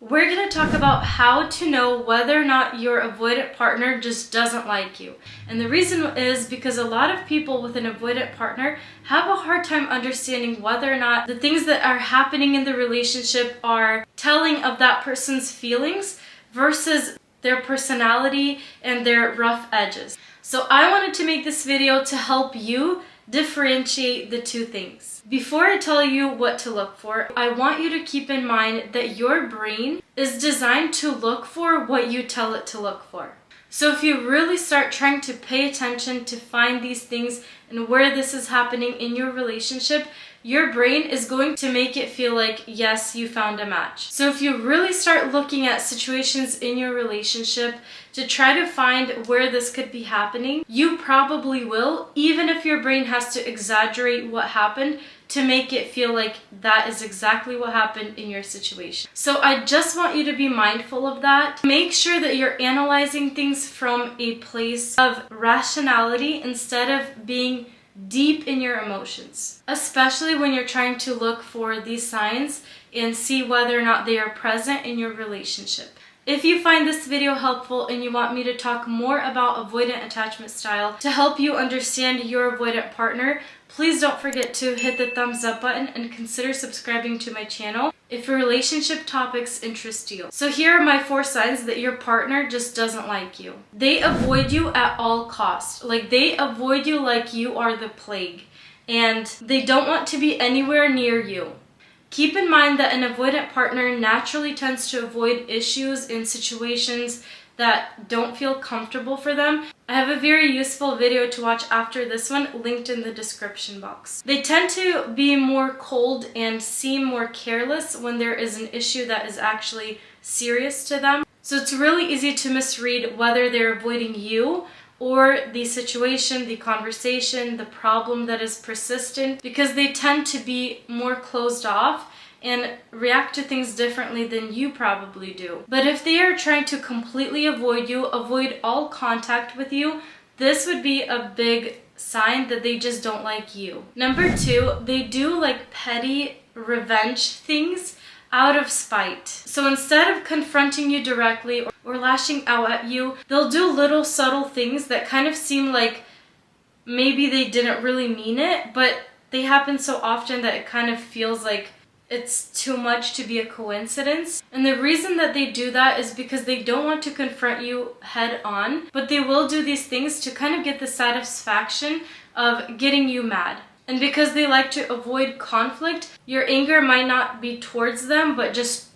We're going to talk about how to know whether or not your avoidant partner just doesn't like you. And the reason is because a lot of people with an avoidant partner have a hard time understanding whether or not the things that are happening in the relationship are telling of that person's feelings versus their personality and their rough edges. So I wanted to make this video to help you differentiate the two things. Before I tell you what to look for, I want you to keep in mind that your brain is designed to look for what you tell it to look for. So if you really start trying to pay attention to find these things and where this is happening in your relationship, your brain is going to make it feel like, yes, you found a match. So if you really start looking at situations in your relationship to try to find where this could be happening, you probably will, even if your brain has to exaggerate what happened to make it feel like that is exactly what happened in your situation. So I just want you to be mindful of that. Make sure that you're analyzing things from a place of rationality instead of being deep in your emotions, especially when you're trying to look for these signs and see whether or not they are present in your relationship. If you find this video helpful and you want me to talk more about avoidant attachment style to help you understand your avoidant partner, please don't forget to hit the thumbs up button and consider subscribing to my channel if relationship topics interest you. So here are my 4 signs that your partner just doesn't like you. They avoid you at all costs. Like, they avoid you like you are the plague, and they don't want to be anywhere near you. Keep in mind that an avoidant partner naturally tends to avoid issues in situations that don't feel comfortable for them. I have a very useful video to watch after this one linked in the description box. They tend to be more cold and seem more careless when there is an issue that is actually serious to them. So it's really easy to misread whether they're avoiding you or the situation, the conversation, the problem that is persistent, because they tend to be more closed off and react to things differently than you probably do. But if they are trying to completely avoid you, avoid all contact with you, this would be a big sign that they just don't like you. Number 2, they do like petty revenge things out of spite. So instead of confronting you directly or lashing out at you, they'll do little subtle things that kind of seem like maybe they didn't really mean it, but they happen so often that it kind of feels like it's too much to be a coincidence. And the reason that they do that is because they don't want to confront you head on, but they will do these things to kind of get the satisfaction of getting you mad. And because they like to avoid conflict, your anger might not be towards them, but just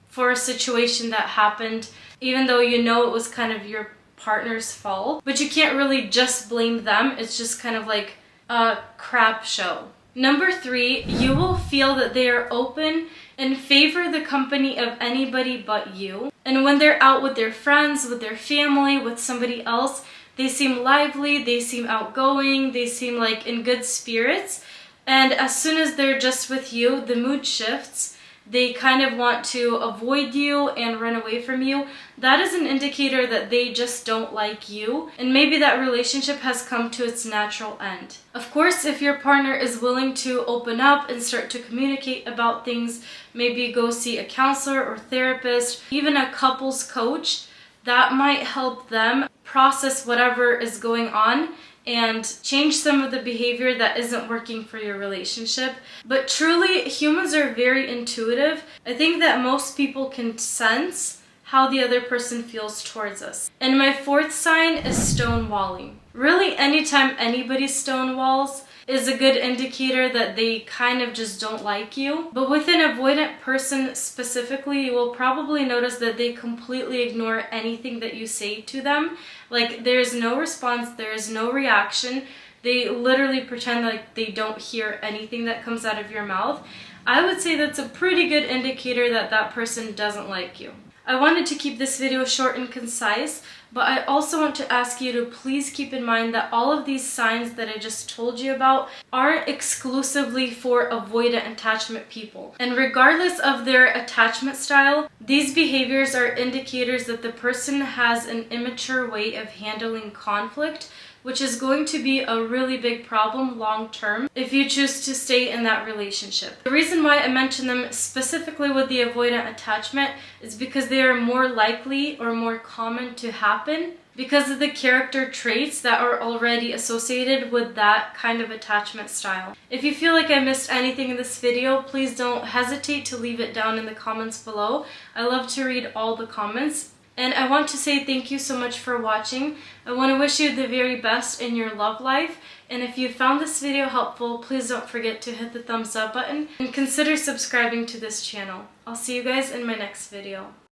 for a situation that happened, even though you know it was kind of your partner's fault. But you can't really just blame them. It's just kind of like a crap show. Number 3, you will feel that they are open and favor the company of anybody but you. And when they're out with their friends, with their family, with somebody else, they seem lively, they seem outgoing, they seem like in good spirits. And as soon as they're just with you, the mood shifts. They kind of want to avoid you and run away from you. That is an indicator that they just don't like you, and maybe that relationship has come to its natural end. Of course, if your partner is willing to open up and start to communicate about things, maybe go see a counselor or therapist, even a couples coach, that might help them process whatever is going on and change some of the behavior that isn't working for your relationship. But truly, humans are very intuitive. I think that most people can sense how the other person feels towards us. And my 4th sign is stonewalling. Really, anytime anybody stonewalls is a good indicator that they kind of just don't like you. But with an avoidant person specifically, you will probably notice that they completely ignore anything that you say to them. Like, there's no response, there's no reaction. They literally pretend like they don't hear anything that comes out of your mouth. I would say that's a pretty good indicator that that person doesn't like you. I wanted to keep this video short and concise, but I also want to ask you to please keep in mind that all of these signs that I just told you about aren't exclusively for avoidant attachment people. And regardless of their attachment style, these behaviors are indicators that the person has an immature way of handling conflict, which is going to be a really big problem long term if you choose to stay in that relationship. The reason why I mention them specifically with the avoidant attachment is because they are more likely or more common to happen because of the character traits that are already associated with that kind of attachment style. If you feel like I missed anything in this video, please don't hesitate to leave it down in the comments below. I love to read all the comments. And I want to say thank you so much for watching. I want to wish you the very best in your love life. And if you found this video helpful, please don't forget to hit the thumbs up button and consider subscribing to this channel. I'll see you guys in my next video.